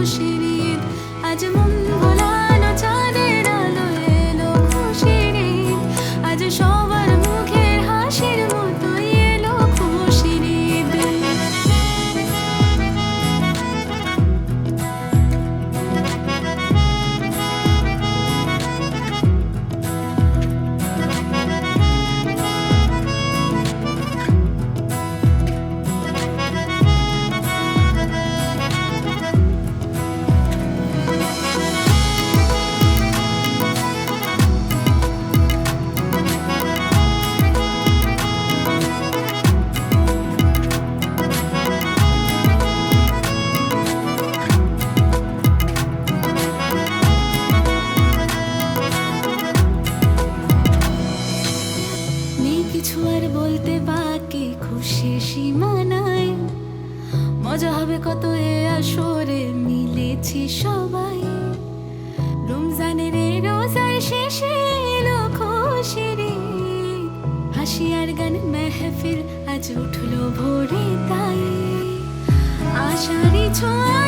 খুশির ঈদ। আজ মন ভোলানো চাঁদের আলো এলো খুশির ঈদ। আজ সবার মুখের হাসির মতো এলো খুশির ঈদ। নেই কিছু আর বলতে বাকি, খুশি সীমানায়। মজা হবে কত এ আসরে, মিলেছি সবাই। রমজানের এই রোজার শেষে এলো খুশির ঈদ। হাসি আর গান মেহফিল আজ উঠলো ভোরে, তাই আশারি ছোঁয়া